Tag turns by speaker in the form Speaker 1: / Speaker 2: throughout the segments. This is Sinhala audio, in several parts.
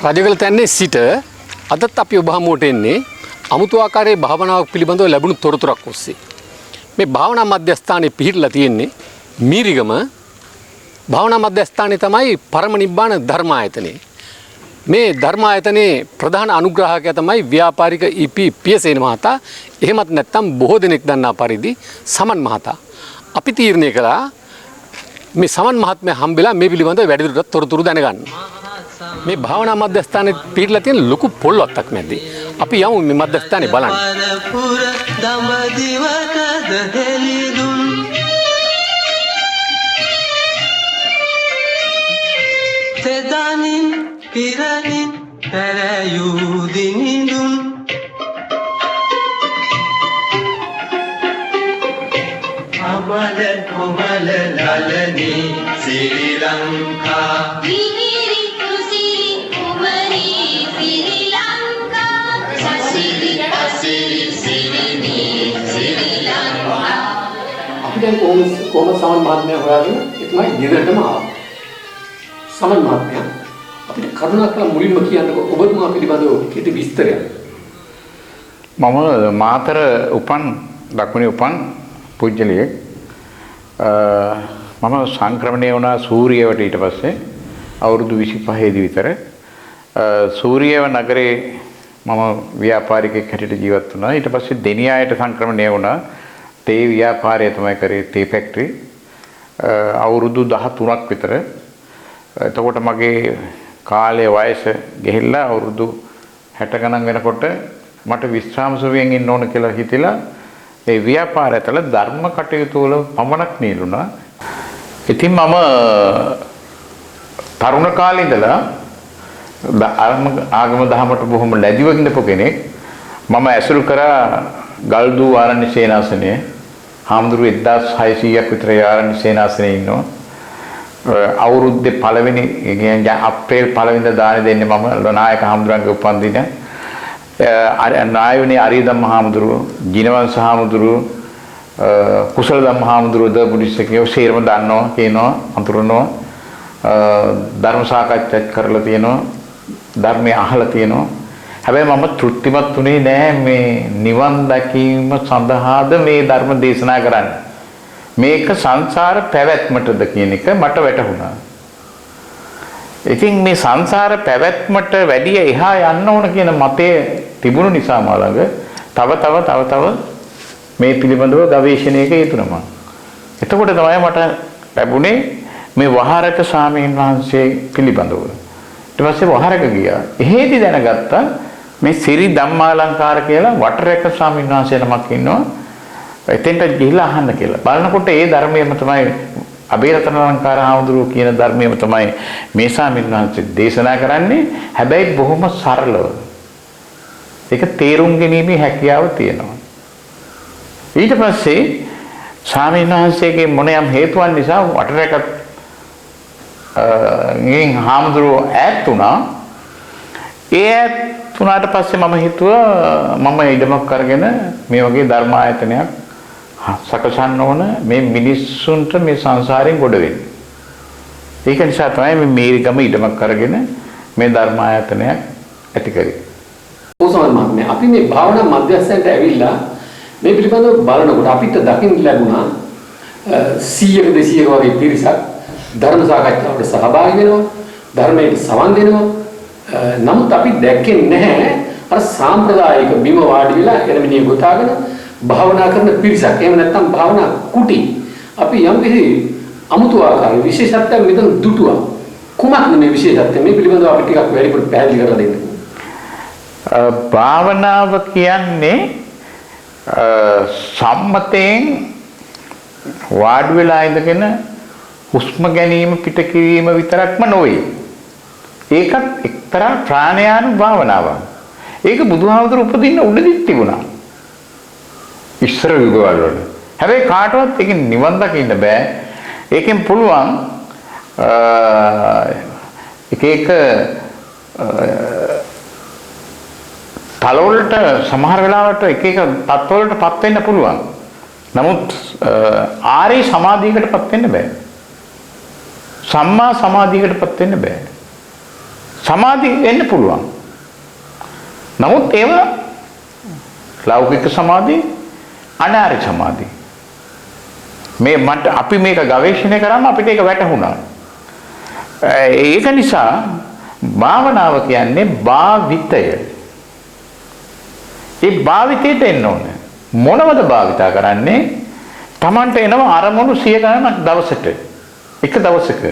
Speaker 1: රජගල තැන්නේ සිට අදත් අපි ඔබ හමුවට එන්නේ අමුතු ආකාරයේ භාවනාවක් පිළිබඳව ලැබුණු තොරතුරක් ඔස්සේ. මේ භාවනා මධ්‍යස්ථානයේ පිහිටලා තියෙන්නේ මීරිගම භාවනා මධ්‍යස්ථානයේ තමයි පරම නිබ්බාන ධර්මායතනෙ. මේ ධර්මායතනයේ ප්‍රධාන අනුග්‍රාහකයා තමයි ව්‍යාපාරික ඉපි පියසේන මහතා. එහෙමත් නැත්නම් බොහෝ දෙනෙක් දන්නා පරිදි සමන් මහතා. අපි තීරණය කළා මේ සමන් මහත්මයා හම්බෙලා මේ පිළිබඳව වැඩිදුරටත් තොරතුරු දැනගන්න. මේ භාවනා මධ්‍යස්ථානයේ පිටලා තියෙන ලොකු පොල්වත්තක් මැද්දේ අපි යමු මේ මධ්‍යස්ථානේ බලන්න.
Speaker 2: තෙදනින් පිරනින් පැරයුදිනිදුන් අමල කොමල ලලනී ශ්‍රී ලංකා
Speaker 1: දැන් කොහොම සමන් මහත්මයා හොයාගෙන එතුමයි ගෙදරටම ආවා. සමන් මහත්මයා අපිට කරුණාකරලා මුලින්ම කියන්නකෝ ඔබතුමා පිළිබඳව කිසි විස්තරයක්.
Speaker 3: මම මාතර උපන් දකුණේ උපන් පුජ්‍යලියෙක්. මම සංක්‍රමණය වුණා සූරියවට ඊට පස්සේ අවුරුදු 25 දී විතර. සූරියව නගරේ මම ව්‍යාපාරිකයෙක් හැටියට ජීවත් වුණා. ඊට පස්සේ දෙනියායට සංක්‍රමණය වුණා. තේ ව්‍යාපාරය තමයි කරේ තේ ෆැක්ටරි. අවුරුදු 13ක් විතර. එතකොට මගේ කාලයේ වයස ගෙහිලා අවුරුදු 60 ගණන් වෙනකොට මට විශ්‍රාම සුවයෙන් ඉන්න ඕන කියලා හිතලා ඒ ව්‍යාපාරය තුළ ධර්ම කටයුතු වල පමණක් නියුණා. ඉතින් මම තරුණ කාලේ ඉඳලා ආගම දහමට බොහොම ලැබිව ඉඳපු කෙනෙක්. මම ඇසුරු කරා ගල්දූ ආරණ්‍ය සේනාසනයේ හාමුදුරුවෝ 1600ක් විතර ආරණ්‍ය සේනාසනයේ ඉන්නවා. අවුරුද්දේ පළවෙනි කියන්නේ අප්‍රේල් පළවෙනිදා දාන දෙන්නේ මම නායක හාමුදුරන්ගේ උපන්දින. නායකනේ අරියදම්ම හාමුදුරුවෝ, ජිනවංශ හාමුදුරුවෝ, කුසල ධම්ම හාමුදුරුවෝ ද බුද්ධිස්තකයෝ සේරම දන්නවා කියනවා අඳුරනවා. ධර්ම සාකච්ඡා කරලා තියෙනවා. ධර්මය අහලා තියෙනවා. හැබැයි මම තෘප්තිමත් උනේ නෑ මේ නිවන් දැකීම සඳහාද මේ ධර්ම දේශනා කරන්නේ. මේක සංසාර පැවැත්මටද කියන එක මට වැටහුණා. ඉතින් මේ සංසාර පැවැත්මට වැඩි එහා යන්න ඕන කියන මතය තිබුණු නිසා මා ළඟ තව මේ පිළිබඳව ගවේෂණයක යෙදුණා. එතකොට තමයි මට ලැබුණේ මේ වහරක ස්වාමීන් වහන්සේ පිළිබඳව. ඊට පස්සේ වහරක ගියා. එහෙදි දැනගත්තා මේ සිරි ධම්මාලංකාර කියලා වටරක ස්වාමීන් වහන්සේ නමක් ඉන්නවා. එතෙන්ට ගිහිලා අහන්න කියලා. බලනකොට ඒ ධර්මයේම තමයි අබේරතන අලංකාර හාමුදුරුවෝ කියන ධර්මයේම තමයි මේ ස්වාමීන් වහන්සේ දේශනා කරන්නේ. හැබැයි බොහොම සරලව. ඒක තේරුම් ගැනීමේ හැකියාව තියෙනවා. ඊට පස්සේ ස්වාමීන් වහන්සේගේ මොනියම් හේතුන් නිසා වටරක ගෙන් හාමුදුරුවෝ ඈත් වුණා. ඒ ඈත් වුණාට පස්සේ මම හිතුවා මම ඉඩමක් අරගෙන මේ වගේ ධර්මායතනයක් සකසන්න ඕන මේ මිනිස්සුන්ට මේ සංසාරයෙන් ගොඩ වෙන්න. ඒක නිසා තමයි මේ මීරිගම ඉඩමක් අරගෙන මේ ධර්මායතනයක් ඇති කරේ.
Speaker 1: ඕසමන් මහත්මයා අපි මේ භාවනා මධ්‍යස්ථානට ඇවිල්ලා මේ පිළිබඳව බලනකොට අපිට දකින්න ලැබුණා 100ක 200ක වගේ පිරිසක් ධර්ම සාකච්ඡාවට සහභාගී වෙනවා, ධර්මයට සවන් දෙනවා. නමුත් අපි දැක්කේ නැහැ අර සාම්ප්‍රදායික බිම වාඩි වෙලා එළමිනිය ගොතාගෙන භාවනා කරන පිරිසක්. එහෙම නැත්නම් භාවනා කුටි. අපි යම් කිසි අමුතු ආකාරයේ විශේෂත්වයක් මෙතන දුටුවා. කුමක්ද මේ විශේෂත්වය? මේ පිළිබඳව අපි ටිකක් වැඩිපුර පැහැදිලි කරලා දෙන්න.
Speaker 3: භාවනාව කියන්නේ සම්මතයෙන් වාඩි වෙලා ඉඳගෙන හුස්ම ගැනීම පිට කිරීම විතරක්ම නොවේ. ඒකත් එක්තරා ප්‍රාණයානු භාවනාවක්. ඒක බුදුහාමුදුරු උපදින්න උඩදිත් තිබුණා. ඉස්සර යුගවල වල. හැබැයි කාටවත් ඒකෙන් නිවන් දකින්න බෑ. ඒකෙන් පුළුවන් එක තලවලට සමහර වෙලාවට එක තත්ත්වවලටපත් වෙන්න පුළුවන්. නමුත් ආර්ය සමාධියකටපත් වෙන්න බෑ. සම්මා සමාධියකටපත් වෙන්න බෑ. සමාධි වෙන්න පුළුවන්. නමුත් ඒවා ලෞකික සමාධි, අනාර්ය සමාධි. අපි මේක ගවේෂණය කරාම අපිට ඒක වැටහුණා. ඒක නිසා භාවනාව කියන්නේ භාවිතය. ඒ භාවිතයට එන්න ඕනේ. මොනවද භාවිතා කරන්නේ? Tamanට එනවා අරමුණු 100 ගණනක් දවසට. එක දවසක.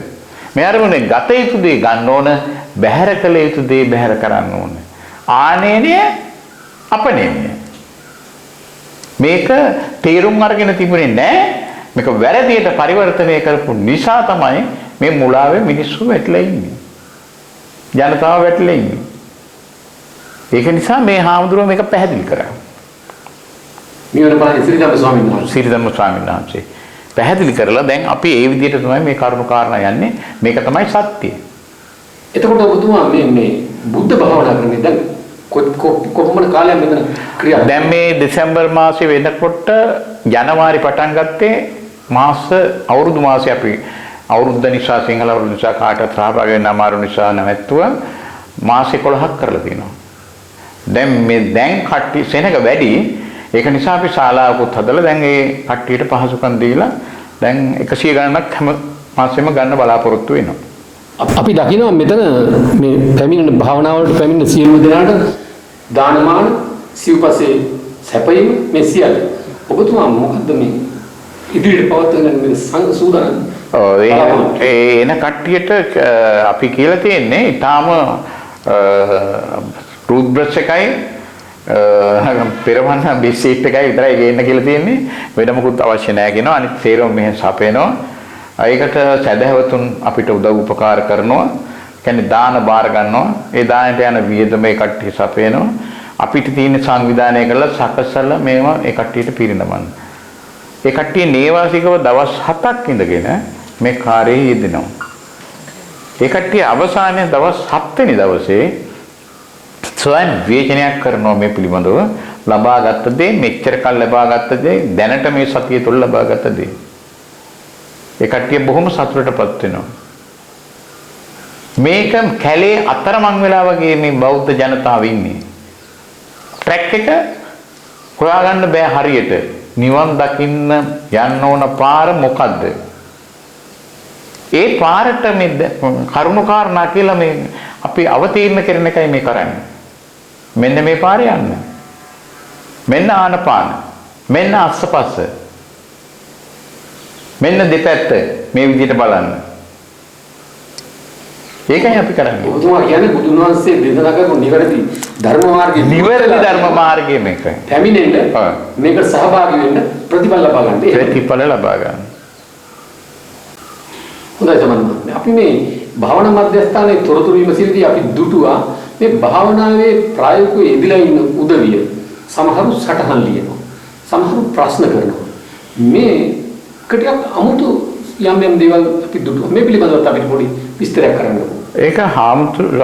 Speaker 3: මේ අරමුණේ ගත යුතු දේ ගන්න ඕන, බැහැර කළ යුතු දේ බැහැර කරන්න ඕන. ආනේනය අපනේනය. මේක තේරුම් අරගෙන තිබුණේ නැහැ. මේක වැරදියට පරිවර්තනය කරපු නිසා තමයි මේ මුලාවේ මිනිස්සු වැටලා ඉන්නේ. ජනතාව වැටලා ඉන්නේ. ඒක නිසා මේ හාමුදුරුවෝ මේක පැහැදිලි කරා.
Speaker 1: මේ වෙන බලන්නේ ශ්‍රීධම්ම ස්වාමීන් වහන්සේ.
Speaker 3: ශ්‍රීධම්ම ස්වාමීන් වහන්සේ පැහැදිලි කරලා දැන් අපි ඒ විදිහට තමයි මේ කරුණු කාරණා යන්නේ. මේක තමයි සත්‍යය.
Speaker 1: එතකොට ඔබතුමා මේ බුද්ධ භාවනා කරන්නේ දැන් කොහොමද කාලයක් මෙතන ක්‍රියා?
Speaker 3: දැන් මේ දෙසැම්බර් මාසේ වෙනකොට ජනවාරි පටන් ගත්තේ අවුරුදු මාසේ අපි අවුරුද්ද නිසා සිංහල අවුරුදු නිසා කාටවත් සහභාගී වෙන්න අමාරු නිසා නැවැත්තුවා මාස 11ක් කරලා තියෙනවා. දැන් කට්ටිය සෙනඟ වැඩි. ඒක නිසා අපි ශාලාවකුත් හදලා දැන් ඒ කට්ටියට පහසුකම් දීලා දැන් 100 ගණනක් හැම මාසෙම ගන්න බලාපොරොත්තු වෙනවා.
Speaker 1: අපි දකිනවා මෙතන මේ පැමිණෙන භාවනාවලට පැමිණෙන සියලු දෙනාට දානමාන සිව්පසේ සැපයීම මේ සියල්ල. ඔබතුමා මොකද්ද මේ ඉදිරියට පවත්වන මේ සූදානම්?
Speaker 3: ඒ එන කට්ටියට අපි කියලා තියෙන්නේ ඊටාම ටූත් බ්‍රෂ් එකයි පෙරවන්න බිස්සිට් එකයි විතරයි ගේන්න කියලා තියෙන්නේ. වෙන මොකුත් අවශ්‍ය නැහැ කියනවා. අනිත් සේරම මෙහෙන් සපේනවා. ඒකට සැදැහැවතුන් අපිට උදව් උපකාර කරනවා. කියන්නේ දාන බාර ගන්නවා. ඒ දානයට යන වියදම ඒ කට්ටිය සපේනවා. අපිට තියෙන සංවිධානය කරලා සකසලා මේවා ඒ කට්ටියට පිරිනමන්න. ඒ කට්ටිය නේවාසිකව දවස් 7ක් ඉඳගෙන මේ කාර්යයේ යෙදෙනවා. ඒ කට්ටිය අවසානයේ දවස් 7 වෙනි දවසේ ස්වයං විවේචනයක් කරනවා මේ පිළිබඳව ලබාගත් දේ මෙච්චර කල් ලබාගත් දේ දැනට මේ සතිය තුළ ලබාගත් දේ. ඒ කට්ටිය බොහොම සතුටටපත් වෙනවා. මේක කැලේ අතරමං වෙලා වගේ මේ බෞද්ධ ජනතාව ඉන්නේ. ට්‍රැක් එක හොයාගන්න බෑ හරියට. නිවන් දකින්න යන්න ඕන පාර මොකද්ද? ඒ පාරට මේ කරුණාකාරණා කියලා මේ අපි අවතීර්ණ කරන එකයි මේ කරන්නේ. මෙන්න මේ පාරේ යන්න. මෙන්න ආනපාන. මෙන්න අස්සපස්ස. මෙන්න දෙපැත්ත මේ විදිහට බලන්න. ඒකයි අපි කරන්නේ.
Speaker 1: ඔබතුමා කියන්නේ බුදුන් වහන්සේ දේශනා කරපු නිවැරදි ධර්ම මාර්ගය.
Speaker 3: නිවැරදි ධර්ම මාර්ගය මේක.
Speaker 1: පැමිණෙන්න මේකට සහභාගී වෙන්න ප්‍රතිඵල ලබා ගන්න.
Speaker 3: ප්‍රතිඵල ලබා ගන්න.
Speaker 1: හොඳයි තමයි. අපි මේ භාවනා මධ්‍යස්ථානයේ තොරතුරු විමසීදී අපි දුටුවා මේ භාවනාවේ ප්‍රායෝගිකව යෙදලා ඉන්න උදවිය සමහරු සටහන් ලියනවා. සමහරු ප්‍රශ්න කරනවා. මේ කටියක් අමුතු යම් දේවල් අපි දුටුවා. මේ පිළිබඳව අපිට පොඩි විස්තරයක් කරන්න ඕන.
Speaker 3: ඒක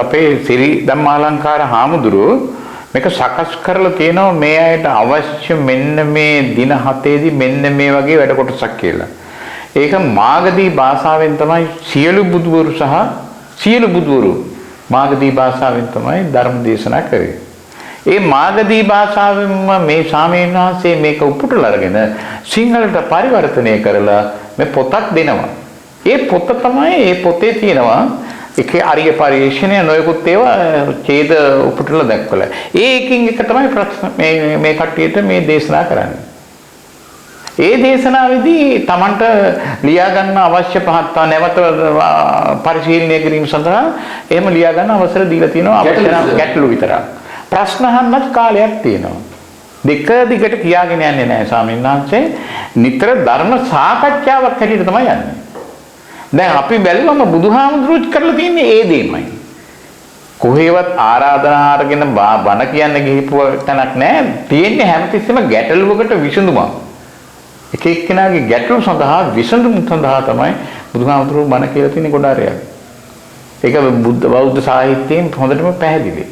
Speaker 3: අපේ සිරි ධම්මාලංකාර හාමුදුරුවෝ මේක සකස් කරලා තියෙනවා මේ අයට අවශ්‍ය මෙන්න මේ දින 7ේදී මෙන්න මේ වගේ වැඩ කොටසක් කියලා. ඒක මාගදී භාෂාවෙන් තමයි සියලු බුදුවරු මාගදී භාෂාවෙන් තමයි ධර්ම දේශනා කරේ. ඒ මාගදී භාෂාවෙන්ම මේ ස්වාමීන් වහන්සේ මේක උපුටලා අරගෙන සිංහලට පරිවර්තනය කරලා මේ පොතක් දෙනවා. ඒ පොත තමයි ඒ පොතේ තියෙනවා ඒකේ අරිය පරිශ්‍රණය නොයෙකුත් ඒවා ඡේද උපුටලා දක්වලා. ඒකින් එක තමයි මේ කට්ටියට මේ දේශනා කරන්නේ. ඒ දේශනාවේදී Tamanට ලියා ගන්න අවශ්‍ය පහත් නැවත පරිශීලනය කිරීම සඳහා එහෙම ලියා ගන්න අවසර දීලා තියෙනවා අවශ්‍ය ගැටලු විතරක්. ප්‍රශ්න අහන්නත් කාලයක් තියෙනවා. දෙක දිගට කියාගෙන යන්නේ නැහැ ස්වාමීන් වහන්සේ. නිතර ධර්ම සාකච්ඡාවක් හැටියට තමයි යන්නේ. දැන් අපි බැලුවම බුදුහාමුදුරුවෝ කරලා තියෙන්නේ ඒ දෙයමයි. කොහේවත් ආරාධනා අරගෙන බණ කියන්න ගිහිපුව තැනක් නැහැ. තියෙන්නේ හැමතිස්සෙම ගැටලුවකට විසඳුමක්. එක එක්කෙනාගේ ගැටලු සඳහා විසඳුම් සඳහා තමයි බුදුහාමුදුරුවෝ බණ කියලා තියෙන්නේ ගොඩාරයක්. ඒක බෞද්ධ සාහිත්‍යයෙන් හොඳටම පැහැදිලි.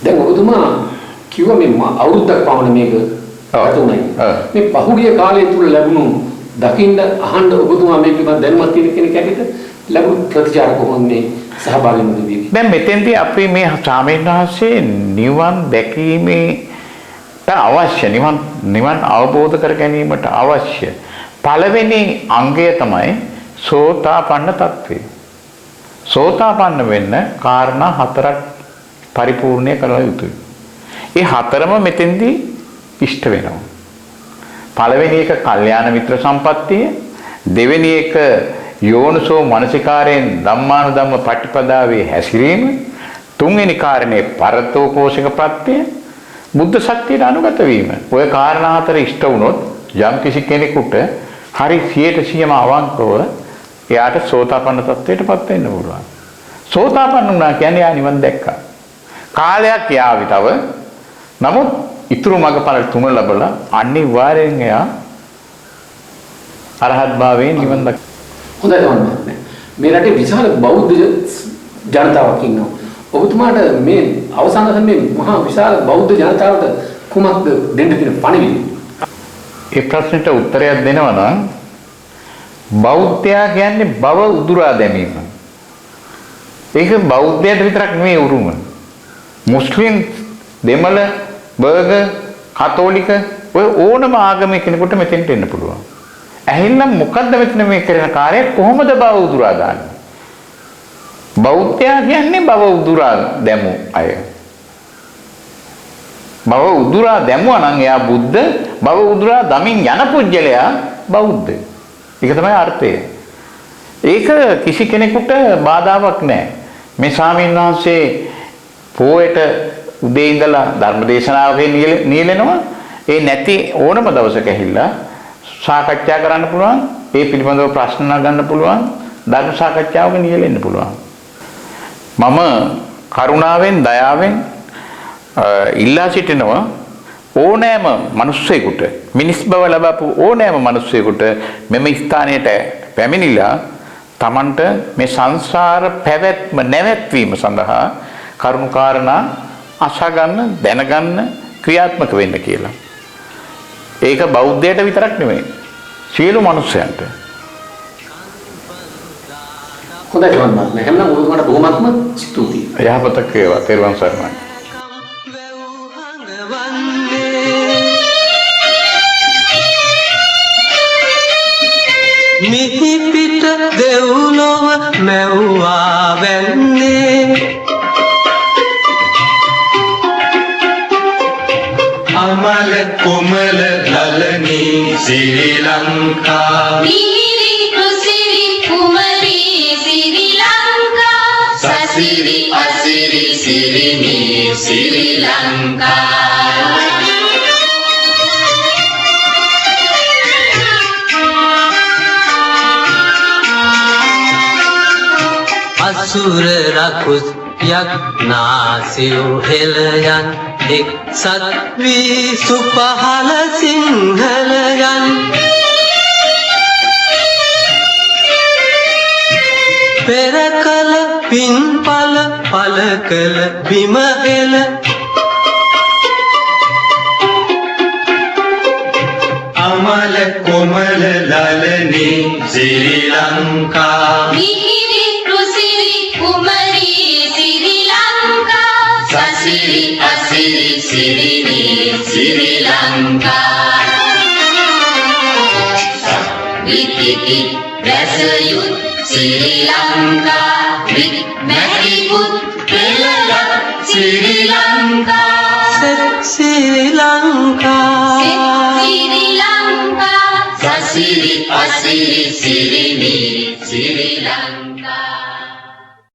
Speaker 1: දැන් ඔබතුමා කිව්වා මේ අවුරුද්දක් පමණ මේක ගතුණයි. මේ පහුගිය කාලය තුල ලැබුණු දකින්න අහන්න ඔබතුමා මේ පිළිබඳ දැනුමක් තියෙන කෙනෙක් ඇටිද ලැබුණු ප්‍රතිචාර කොහොමද මේ සහභාගී වෙන්න දෙවි.
Speaker 3: දැන් මෙතෙන්දී අපි මේ ස්වාමීන් වහන්සේ නිවන් දැකීමේ අවශ්‍ය නිවන් අවබෝධ කර ගැනීමට අවශ්‍ය පළවෙනි අංගය තමයි සෝතාපන්න තත්ත්වය. සෝතාපන්න වෙන්න කාරණා 4ක් පරිපූර්ණය කරලා යුතුයි. ඒ හතරම මෙතෙන්දී ඉෂ්ට වෙනවා. පළවෙනි එක කල්යාණ මිත්‍ර සම්පත්තිය, දෙවෙනි එක යෝනිසෝ මනසිකාරයෙන් ධම්මානුධම්ම පටිපදාවේ හැසිරීම, තුන්වෙනි කාරණේ පරතෝපෝෂක ප්‍රත්‍ය, බුද්ධ ශක්තියට අනුගත වීම. ඔය කාරණා හතර ඉෂ්ට වුණොත් යම් කිසි කෙනෙකුට හරි 100%ම අවංකව එයාට සෝතාපන්න තත්ත්වයටපත් වෙන්න පුළුවන්. සෝතාපන්න වුණා කියන්නේ යා නිවන් දැක්කා. කාලයක් යාවි තව. නමුත් ඊතුරු මගපල තුන ලැබලා අනිවාර්යෙන් එයා අරහත් භාවයෙන් නිවන් දක්වා.
Speaker 1: හොඳයි වන්දනේ. මේ රටේ විශාල බෞද්ධ ජනතාවක් ඉන්නවා. ඔබතුමාට මේ අවසාන සමයේ මහා විශාල බෞද්ධ ජනතාවට කුමක්ද දෙන්න තියෙන පණිවිඩය?
Speaker 3: ඒ ප්‍රශ්නෙට උත්තරයක් දෙනවා නම් බෞද්ධයා කියන්නේ බව උදුරා දැමීම. ඒක බෞද්ධයට විතරක් නෙමෙයි උරුම. මුස්ලිම්, දෙමළ, බර්ගර්, කතෝලික ඔය ඕනම ආගමේ කෙනෙකුට මෙතෙන්ට එන්න පුළුවන්. ඇහිල්ලම් මොකද්ද මෙතන මේ කරන කාර්යය කොහොමද බව උදුරා දාන්නේ? බෞද්ධයා කියන්නේ බව උදුරා දැමු අය. බව උදුරා දැමුවා නම් එයා බුද්ධ, බව උදුරා දමින් යන පුජ්‍යලයා බෞද්ධ. ඒක තමයි අර්ථය. ඒක කිසි කෙනෙකුට බාධාවක් නැහැ. මේ ස්වාමීන් වහන්සේ පොයට උදේ ඉඳලා ධර්ම දේශනාවකේ නියැලෙනවා. ඒ නැති ඕනම දවසක ඇහිලා සාකච්ඡා කරන්න පුළුවන්. ඒ පිළිබඳව ප්‍රශ්න නගන්න පුළුවන්. ධර්ම සාකච්ඡාවක නියැලෙන්න පුළුවන්. මම කරුණාවෙන් දයාවෙන් ඉල්ලා සිටිනවා ඕනෑම මිනිස්සෙකුට මිනිස් බව ලබපු ඕනෑම මිනිස්සෙකුට මෙම ස්ථානයට පැමිණිලා Tamanට මේ සංසාර පැවැත්ම නැවැත්වීම සඳහා කරුණාකාරණා අසගන්න දැනගන්න ක්‍රියාත්මක වෙන්න කියලා. ඒක බෞද්ධයට විතරක් නෙමෙයි සියලු මිනිස්යන්ට.
Speaker 1: හොඳයි වන්දනේ. හැමනම් ඔබතුමාට බොහොමත්ම ස්තුතියි.
Speaker 3: යහපතක් වේවා. තෙරුවන් සරණයි.
Speaker 2: මිහි පිට දෙව්ලොව මැව්වා වැන්නේ අමල කුමල ලලනී ශ්‍රී ලංකා
Speaker 4: මිහිරි රුසිරි කුමරි ශ්‍රී ලංකා සසිරි අසිරි සිරිනි ශ්‍රී ලංකා
Speaker 2: අසුර රකුස් යක්නාසිව් හෙළයන් එක්සත් වී සුපහල සිංහලයන් පෙර කල පින්පල පල කල බිම හෙළ අමල කොමල ලලනී ශ්‍රී ලංකා
Speaker 4: මිහිරි රුසිරි කුමරි ශ්‍රී ලංකා සසිරි අසිරි සිරිනි ශ්‍රී ලංකා විතිති රසයුත් ශ්‍රී ලංකා විත් මැරිපුත් පෙළලත් ශ්‍රී ලංකා
Speaker 2: ශ්‍රී ලංකා